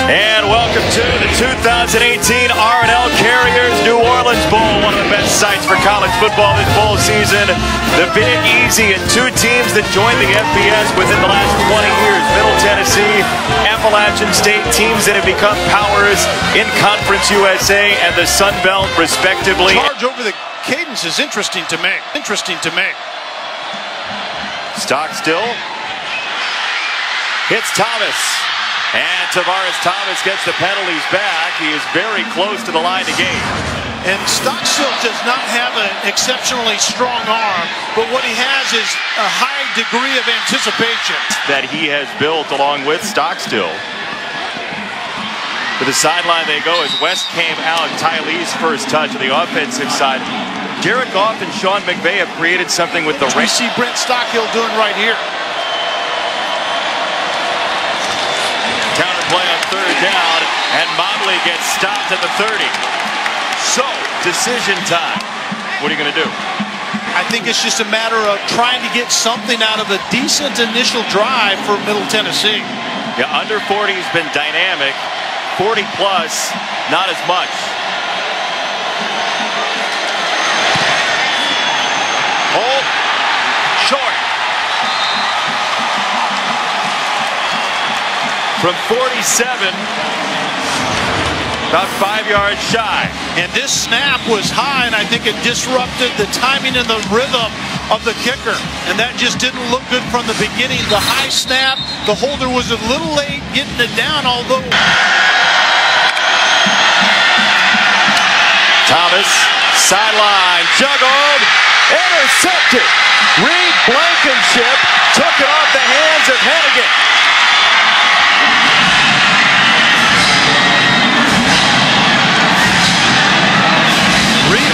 And welcome to the 2018 R&L Carriers New Orleans Bowl, one of the best sites for college football this bowl season. The Big Easy and two teams that joined the FBS within the last 20 years, Middle Tennessee, Appalachian State, teams that have become powers in Conference USA and the Sun Belt, respectively. Charge over the cadence is interesting to me. Stockstill hits Thomas. And Tavares Thomas gets the penalties back. He is very close to the line to gain. And Stockstill does not have an exceptionally strong arm, but what he has is a high degree of anticipation that he has built along with Stockstill. To the sideline they go as West came out. Ty Lee's first touch on the offensive side. Jared Goff and Sean McVay have created something with the we see Brent Stockhill doing right here. Counterplay on third down, and Mobley gets stopped at the 30. So, decision time. What are you going to do? I think it's just a matter of trying to get something out of a decent initial drive for Middle Tennessee. Yeah, under 40 has been dynamic. 40 plus, not as much. Hold. Short. From 47, about 5 yards shy. And this snap was high, and I think it disrupted the timing and the rhythm of the kicker. And that just didn't look good from the beginning. The high snap, the holder was a little late getting it down, although... Thomas, sideline, juggled, intercepted. Reed Blankenship took it off the hands of Hennigan.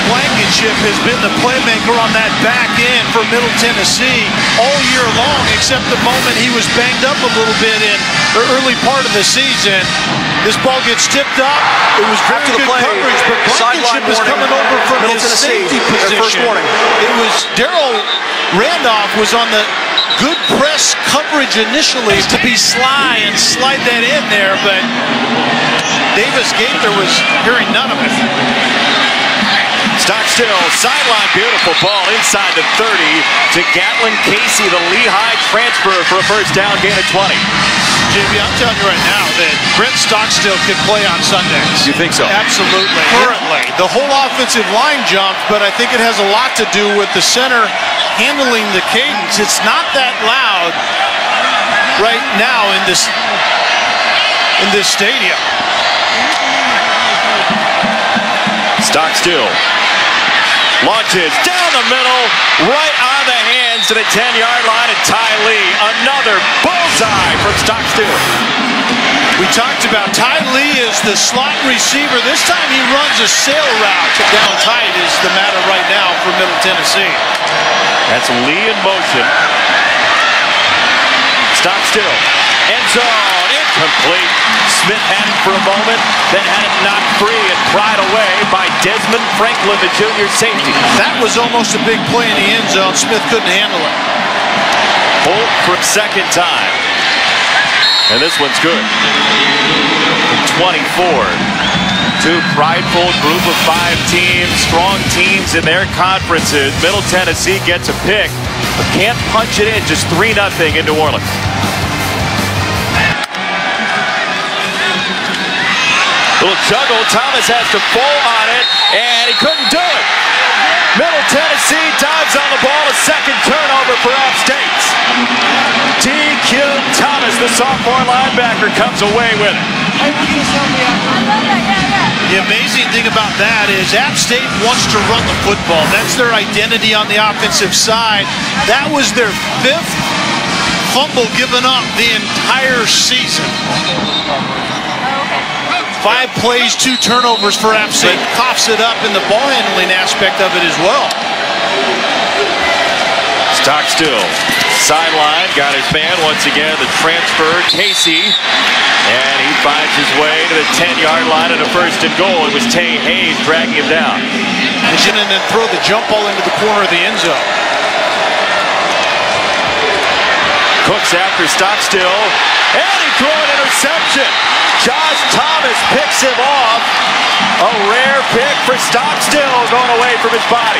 Blankenship has been the playmaker on that back end for Middle Tennessee all year long, except the moment he was banged up a little bit in the early part of the season. This ball gets tipped up. It was very good coverage, but Blankenship is coming over from his safety position. It was Darrell Randolph was on the good press coverage initially to be sly and slide that in there, but Davis Gaither was hearing none of it. Stockstill, sideline, beautiful ball inside the 30 to Gatlin Casey, the Lehigh transfer for a first down, gain of 20. JB, I'm telling you right now that Brent Stockstill could play on Sundays. You think so? Absolutely. Currently. The whole offensive line jumped, but I think it has a lot to do with the center handling the cadence. It's not that loud right now in this stadium. Stockstill launches down the middle, right on the hands to the 10-yard line, and Ty Lee, another bullseye from Stockstill. We talked about Ty Lee is the slot receiver. This time he runs a sail route. Down tight is the matter right now for Middle Tennessee. That's Lee in motion. Stockstill, end zone, incomplete. Smith had it for a moment, then had it knocked free and pried away by Desmond Franklin, the junior safety. That was almost a big play in the end zone. Smith couldn't handle it. Holt for second time. And this one's good. 24. Two prideful group of 5 teams, strong teams in their conferences. Middle Tennessee gets a pick, but can't punch it in. Just 3-0 in New Orleans. Little juggle, Thomas has to fall on it, and he couldn't do it. Middle Tennessee dives on the ball, a second turnover for App State. DQ Thomas, the sophomore linebacker, comes away with it. The amazing thing about that is App State wants to run the football. That's their identity on the offensive side. That was their 5th fumble given up the entire season. 5 plays, 2 turnovers for App State. Coughs it up in the ball handling aspect of it as well. Stockstill, sideline, got his man once again, the transfer, Casey. And he finds his way to the 10-yard line at a first and goal. It was Tay Hayes dragging him down. And then throw the jump ball into the corner of the end zone. Cooks after Stockstill, and he threw an interception. Josh picks him off. A rare pick for Stockstill, going away from his body.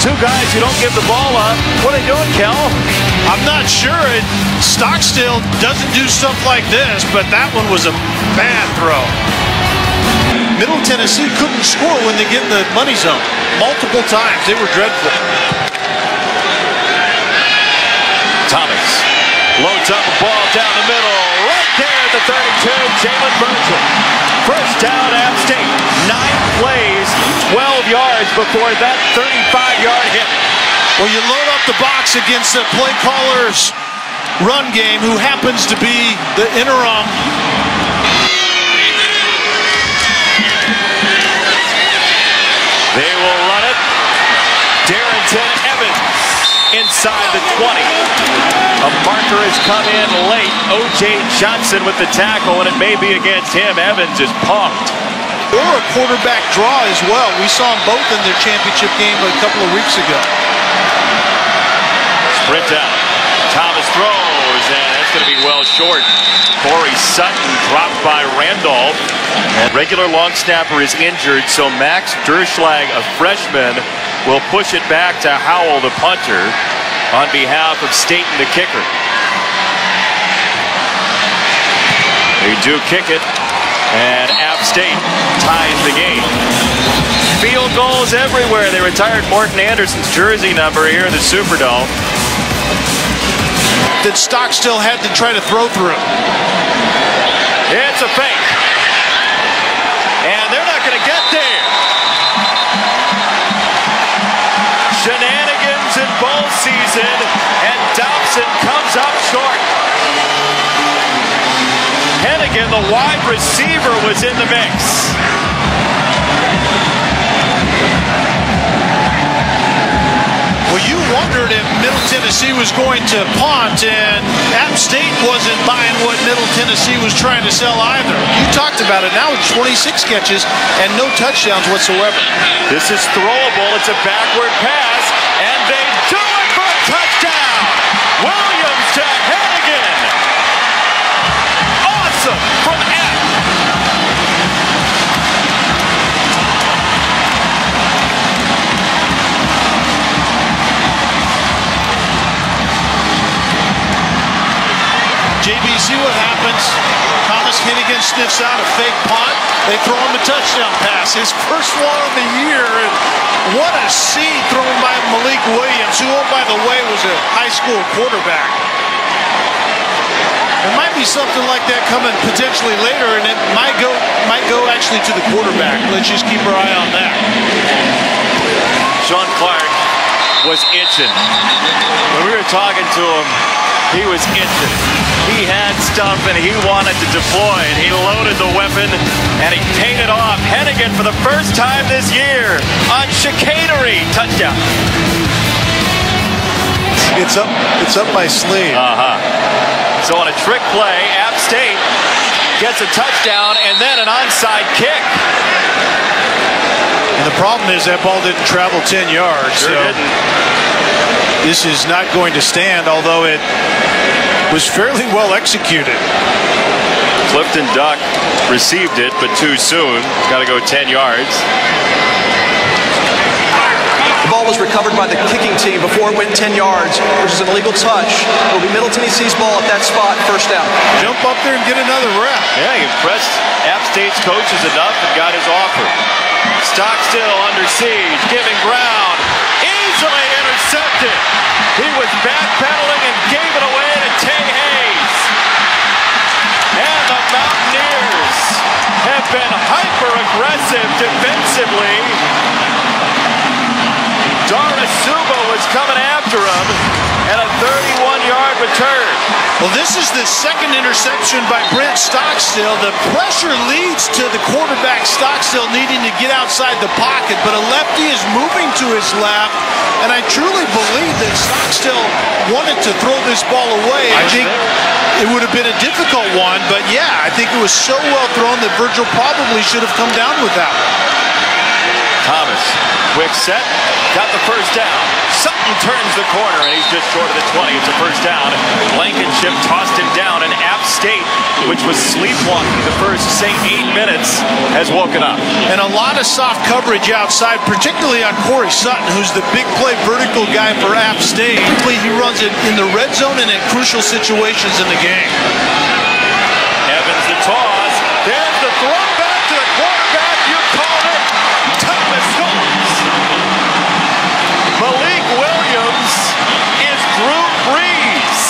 Two guys who don't give the ball up. What are they doing, Kel? I'm not sure. Stockstill doesn't do stuff like this, but that one was a bad throw. Middle Tennessee couldn't score when they get in the money zone. Multiple times. They were dreadful. Thomas loads up the ball down the middle. Right there at the 32, Jalen Virgil. First down, App State. 9 plays, 12 yards before that 35-yard hit. Well, you load up the box against the play caller's run game, who happens to be the interim. They will run it. Darrington Evans inside the 20. A marker has come in late. O.J. Johnson with the tackle, and it may be against him. Evans is pumped. Or a quarterback draw as well. We saw them both in their championship game a couple of weeks ago. Sprint out. Thomas throws, and that's going to be well short. Corey Sutton dropped by Randolph. And regular long snapper is injured, so Max Derschlag, a freshman, will push it back to Howell, the punter, on behalf of Staten, the kicker. They do kick it, and App State ties the game. Field goals everywhere. They retired Morton Anderson's jersey number here in the Superdome. That Stockstill had to try to throw through. It's a fake. And they're not going to get there. Shenanigans in bowl season, and Dobson comes up short. Hennigan, the wide receiver, was in the mix. Well, you wondered if Middle Tennessee was going to punt, and App State wasn't buying what Middle Tennessee was trying to sell either. You talked about it. Now it's 26 catches and no touchdowns whatsoever. This is throwable. It's a backward pass, and they do it for a touchdown. Williams to Hennigan. Awesome from App. JB, see what happens. Thomas Hennigan sniffs out a fake punt. They throw him a touchdown pass. His first one of the year. And what a seed thrown by Malik Williams, who, oh, by the way, was a high school quarterback. There might be something like that coming potentially later, and it might go actually to the quarterback. Let's just keep our eye on that. Sean Clark was itching. When we were talking to him, he was itching. He had stuff and he wanted to deploy, and he loaded the weapon and he paid it off. Hennigan for the first time this year on chicanery. Touchdown. It's up my sleeve. So on a trick play, App State gets a touchdown and then an onside kick. And the problem is that ball didn't travel 10 yards. Sure didn't. This is not going to stand, although it was fairly well executed. Clifton Duck received it, but too soon. Got to go 10 yards. The ball was recovered by the kicking team before it went 10 yards, which is an illegal touch. It will be Middle Tennessee's ball at that spot, first down. Jump up there and get another rep. Yeah, he impressed App State's coaches enough and got his offer. Stockstill under siege, giving ground. Easily intercepted. He was backpedaling and gave it away to Tay Hayes. And the Mountaineers have been hyper-aggressive defensively. Darasuba was coming after him, and a 31-yard return. Well, this is the second interception by Brent Stockstill. The pressure leads to the quarterback Stockstill needing to get outside the pocket, but a lefty is moving to his left, and I truly believe that Stockstill wanted to throw this ball away. I think it would have been a difficult one, but yeah, I think it was so well thrown that Virgil probably should have come down with that one. Thomas, quick set, got the first down. Sutton turns the corner, and he's just short of the 20. It's a first down. Blankenship tossed him down, and App State, which was sleepwalking the first, say, 8 minutes, has woken up. And a lot of soft coverage outside, particularly on Corey Sutton, who's the big play vertical guy for App State. He runs it in the red zone and in crucial situations in the game. Evans the toss. There's the throw back to the quarterback. You called it. Thomas scores. Malik Williams is Drew Brees.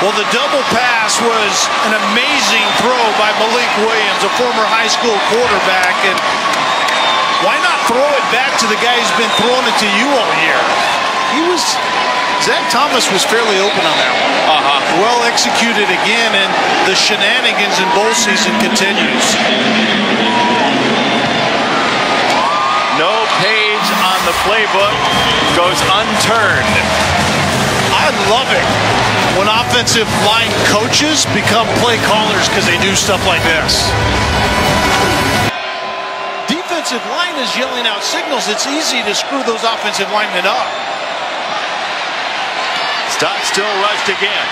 Well, the double pass was an amazing throw by Malik Williams, a former high school quarterback. And why not throw it back to the guy who's been throwing it to you all year? Zach Thomas was fairly open on that one. Well executed again, and the shenanigans in bowl season continues. No page on the playbook goes unturned. I love it when offensive line coaches become play callers because they do stuff like this. Defensive line is yelling out signals. It's easy to screw those offensive linemen up. Stock still rushed again.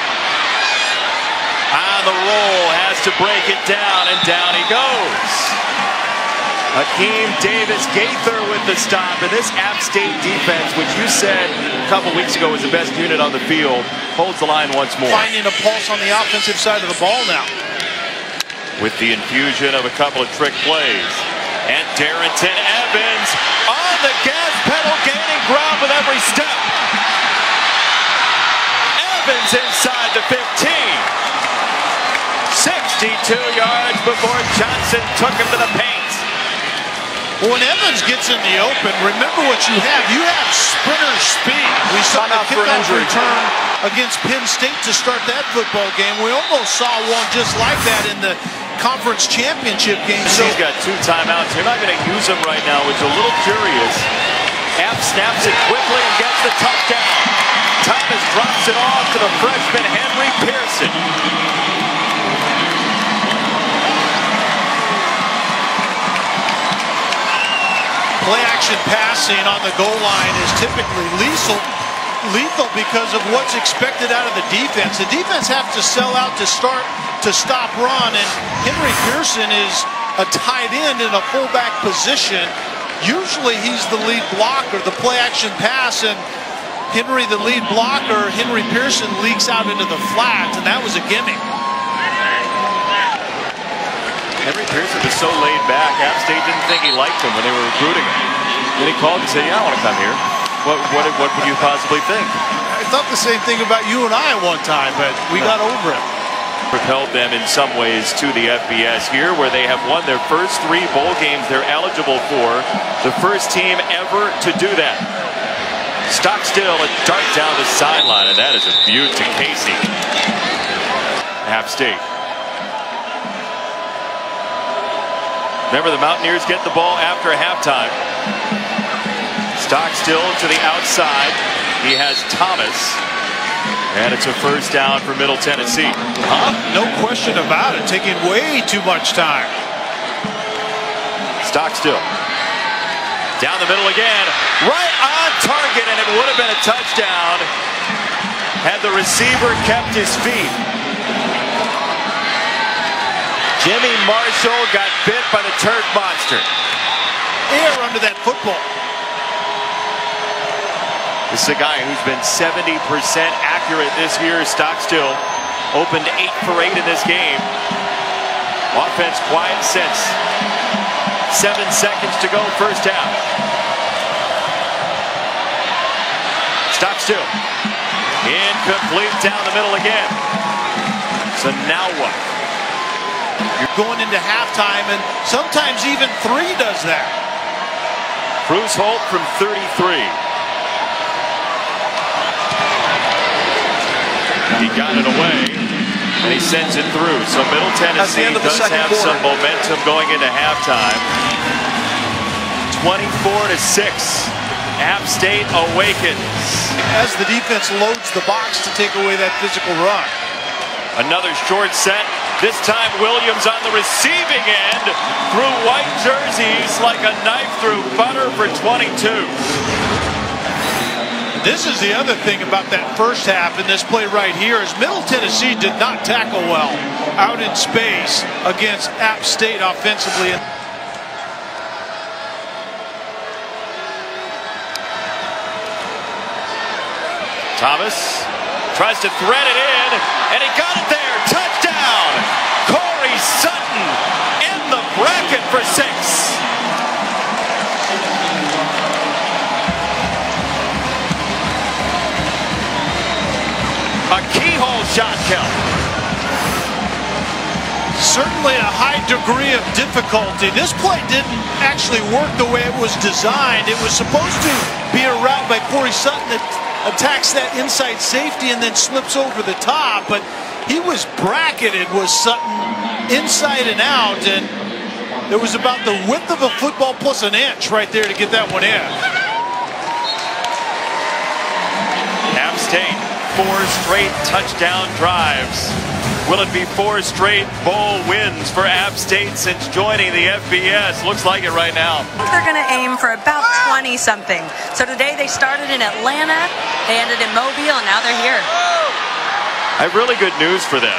On the roll, has to break it down, and down he goes. Hakeem Davis-Gaither with the stop, and this App State defense, which you said a couple weeks ago was the best unit on the field, holds the line once more. Finding a pulse on the offensive side of the ball now. With the infusion of a couple of trick plays. And Darrington Evans on the gas pedal, gaining ground with every step. Evans inside the 15. 62 yards before Johnson took him to the paint. When Evans gets in the open, remember what you have. You have sprinter speed. We saw the kickoff return against Penn State to start that football game. We almost saw one just like that in the conference championship game. So he's got 2 timeouts. You're not going to use them right now, which is a little curious. App snaps it quickly and gets the touchdown. Thomas drops it off to the freshman Henry Pearson. Play action passing on the goal line is typically lethal because of what's expected out of the defense. The defense have to sell out to stop run, and Henry Pearson is a tight end in a fullback position. Usually he's the lead blocker. The play action pass, and Henry, the lead blocker, Henry Pearson leaks out into the flat, and that was a gimme. Henry Pearson was so laid back. App State didn't think he liked him when they were recruiting him. Then he called and said, "Yeah, I want to come here." What would you possibly think? I thought the same thing about you and I at one time, but we got over it. Propelled them in some ways to the FBS here, where they have won their first 3 bowl games they're eligible for. The first team ever to do that. Stock still, a dart down the sideline, and that is a beaut to Casey. App State. Remember, the Mountaineers get the ball after halftime. Stock still to the outside. He has Thomas. And it's a first down for Middle Tennessee. No question about it. Taking way too much time. Stock still. Down the middle again. Right on target, and it would have been a touchdown had the receiver kept his feet. Jimmy Marshall got bit by the turd monster. Air under that football. This is a guy who's been 70% accurate this year. Stock still opened 8 for 8 in this game. Offense quiet since. 7 seconds to go, first down. Stock still. Incomplete down the middle again. So now what? You're going into halftime, and sometimes even 3 does that. Cruz Holt from 33. He got it away, and he sends it through. So Middle Tennessee does have some momentum going into halftime. 24-6. App State awakens. As the defense loads the box to take away that physical run. Another short set. This time Williams on the receiving end through white jerseys like a knife through butter for 22. This is the other thing about that first half in this play right here is Middle Tennessee did not tackle well out in space against App State offensively. Thomas tries to thread it in, and he got it there. Touchdown! Corey Sutton in the bracket for 6. A keyhole shot count. Certainly a high degree of difficulty. This play didn't actually work the way it was designed. It was supposed to be a route by Corey Sutton that attacks that inside safety and then slips over the top, but he was bracketed with Sutton inside and out, and it was about the width of a football plus an inch right there to get that one in. App State, 4 straight touchdown drives. Will it be 4 straight bowl wins for App State since joining the FBS? Looks like it right now. They're going to aim for about 20-something. So today they started in Atlanta, they ended in Mobile, and now they're here. I have really good news for them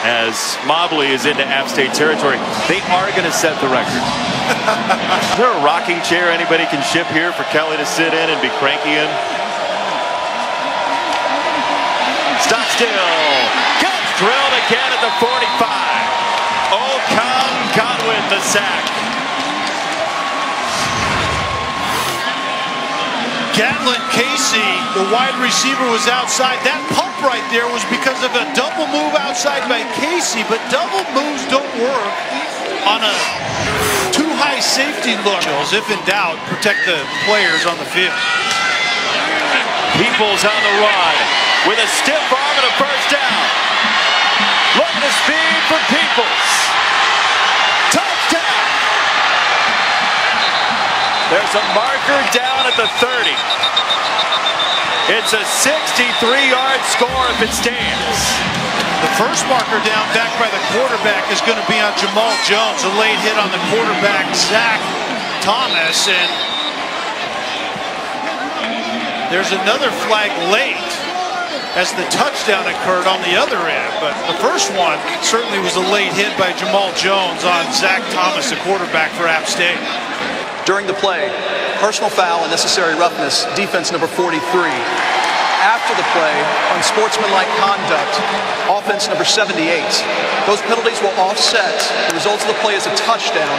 as Mobley is into App State territory. They are going to set the record. Is there a rocking chair anybody can ship here for Kelly to sit in and be cranky in? Stop still. Drilled again at the 45. Ocon Godwin the sack. Gatlin Casey, the wide receiver, was outside. That pump right there was because of a double move outside by Casey, but double moves don't work on a too high safety look. If in doubt, protect the players on the field. Peoples on the run with a stiff arm and a first down. Look at the speed for Peoples. Touchdown! There's a marker down at the 30. It's a 63-yard score if it stands. The first marker down back by the quarterback is going to be on Jamal Jones. A late hit on the quarterback, Zach Thomas. And there's another flag late as the touchdown occurred on the other end. But the first one certainly was a late hit by Jamal Jones on Zach Thomas, the quarterback for App State. During the play, personal foul and necessary roughness, defense number 43. After the play, unsportsmanlike conduct, offense number 78. Those penalties will offset. The results of the play is a touchdown.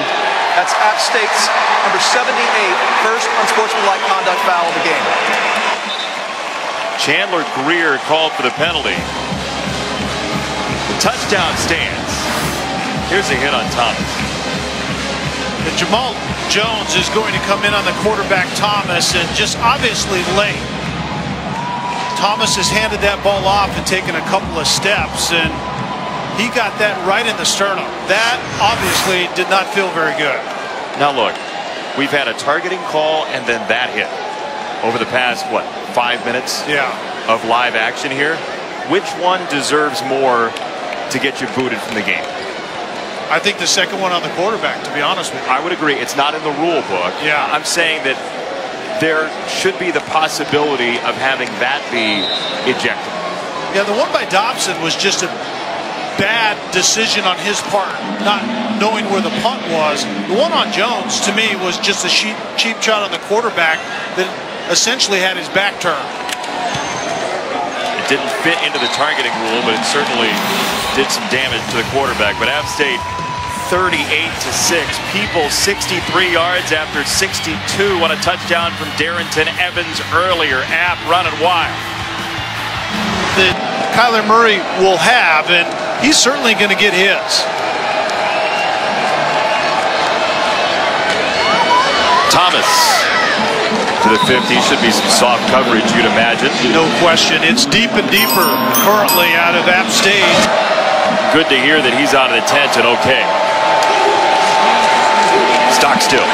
That's App State's number 78, first unsportsmanlike conduct foul of the game. Chandler Greer called for the penalty. The touchdown stands. Here's a hit on Thomas. And Jamal Jones is going to come in on the quarterback Thomas, and just obviously late. Thomas has handed that ball off and taken a couple of steps, and he got that right in the sternum. That obviously did not feel very good. Now look, we've had a targeting call and then that hit over the past, what, 5 minutes of live action here. Which one deserves more to get you booted from the game? I think the second one on the quarterback, to be honest with you. I would agree. It's not in the rule book. Yeah. I'm saying that there should be the possibility of having that be ejected. Yeah, the one by Dobson was just a bad decision on his part, not knowing where the punt was. The one on Jones, to me, was just a cheap shot on the quarterback that essentially had his back turned. It didn't fit into the targeting rule, but it certainly did some damage to the quarterback. But App State 38-6. Peoples 63 yards after 62 on a touchdown from Darrington Evans earlier. App running wild. That Kyler Murray will have, and he's certainly going to get his. Thomas to the 50. Should be some soft coverage, you'd imagine. No question. It's deep and deeper currently out of App State. Good to hear that he's out of the tent and okay. Stock still.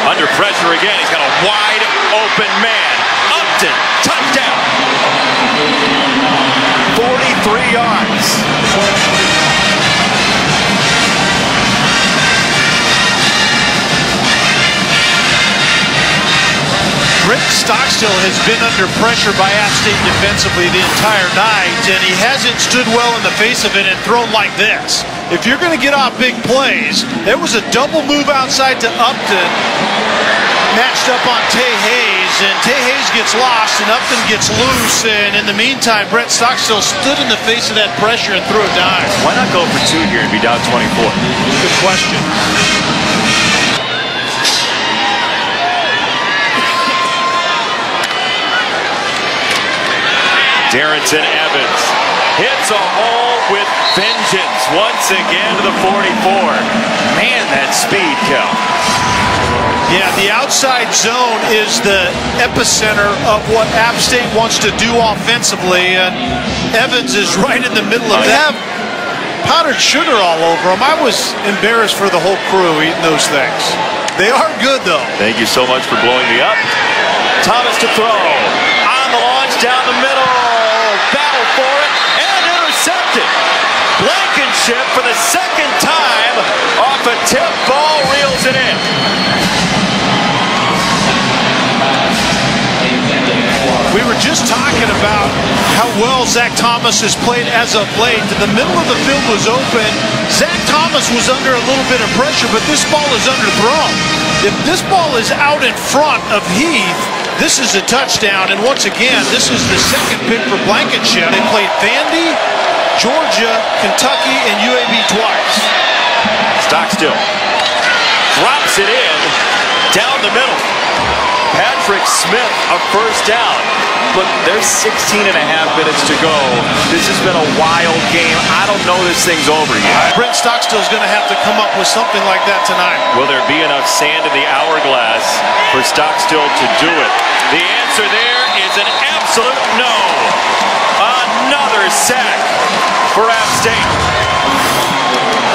Under pressure again. He's got a wide open man. Upton, touchdown. 43 3 yards. Rick Stockstill has been under pressure by App State defensively the entire night, and he hasn't stood well in the face of it and thrown like this. If you're going to get off big plays, there was a double move outside to Upton, matched up on Tay Hayes, and Tay Hayes gets lost, and Upton gets loose, and in the meantime, Brett Stockstill stood in the face of that pressure and threw a dime. Why not go for 2 here and be down 24? Good question. Darrington Evans hits a hole with vengeance once again to the 44. Man, that speed, Kel. Yeah, the outside zone is the epicenter of what App State wants to do offensively, and Evans is right in the middle of that. Powdered sugar all over him. I was embarrassed for the whole crew eating those things. They are good, though. Thank you so much for blowing me up. Thomas to throw. On the launch down the middle. Battle for it and intercepted. Blankenship for the second time off a tip ball reels it in. We were just talking about how well Zach Thomas has played as of late. The middle of the field was open. Zach Thomas was under a little bit of pressure, but this ball is underthrown. If this ball is out in front of Heath, this is a touchdown, and once again, this is the second pick for Blankenship. They played Vandy, Georgia, Kentucky, and UAB twice. Stockstill drops it in down the middle. Patrick Smith, a first down. Look, there's 16 and a half minutes to go. This has been a wild game. I don't know this thing's over yet. Brent Stockstill's going to have to come up with something like that tonight. Will there be enough sand in the hourglass for Stockstill to do it? The answer there is an absolute no. Another sack for App State.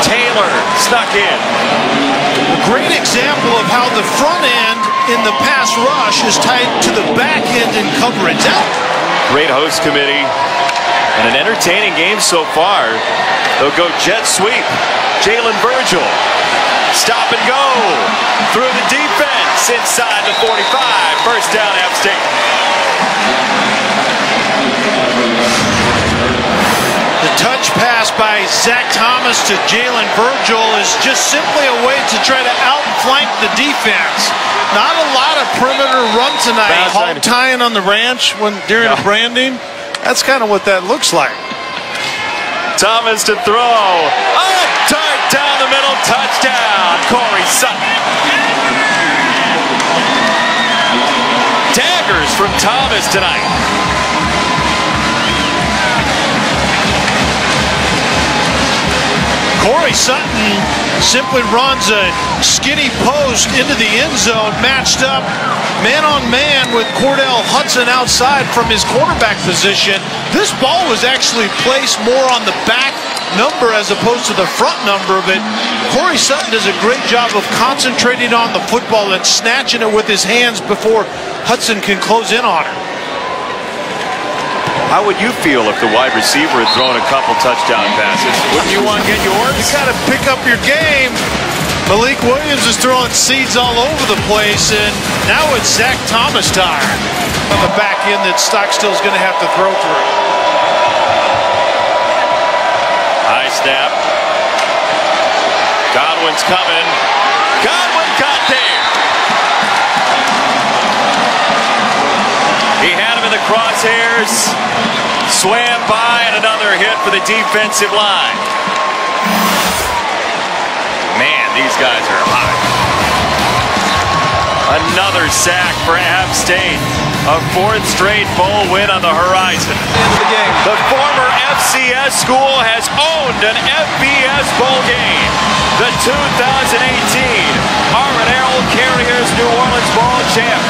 Taylor snuck in. A great example of how the front end in the pass rush is tied to the back end in coverage. Great host committee and an entertaining game so far. They'll go jet sweep. Jalen Virgil. Stop and go through the defense inside the 45. First down, App State. The touch pass by Zach Thomas to Jalen Virgil is just simply a way to try to outflank the defense. Not a lot of perimeter run tonight. Hog tying on the ranch during a branding. That's kind of what that looks like. Thomas to throw. A dart down the middle. Touchdown. Corey Sutton. Daggers from Thomas tonight. Corey Sutton simply runs a skinny post into the end zone, matched up man-on-man with Cordell Hudson outside from his cornerback position. This ball was actually placed more on the back number as opposed to the front number, but Corey Sutton does a great job of concentrating on the football and snatching it with his hands before Hudson can close in on it. How would you feel if the wide receiver had thrown a couple touchdown passes? Wouldn't you want to get yours? You got to pick up your game. Malik Williams is throwing seeds all over the place, and now it's Zach Thomas time on the back end that Stockstill's going to have to throw through. High snap. Godwin's coming. Godwin got there. He had him in the crosshairs. Swam by, and another hit for the defensive line. Man, these guys are hot. Another sack for App State. A fourth straight bowl win on the horizon. End of the game. The former FCS school has owned an FBS bowl game. The 2018 R&L Carriers New Orleans Bowl champ.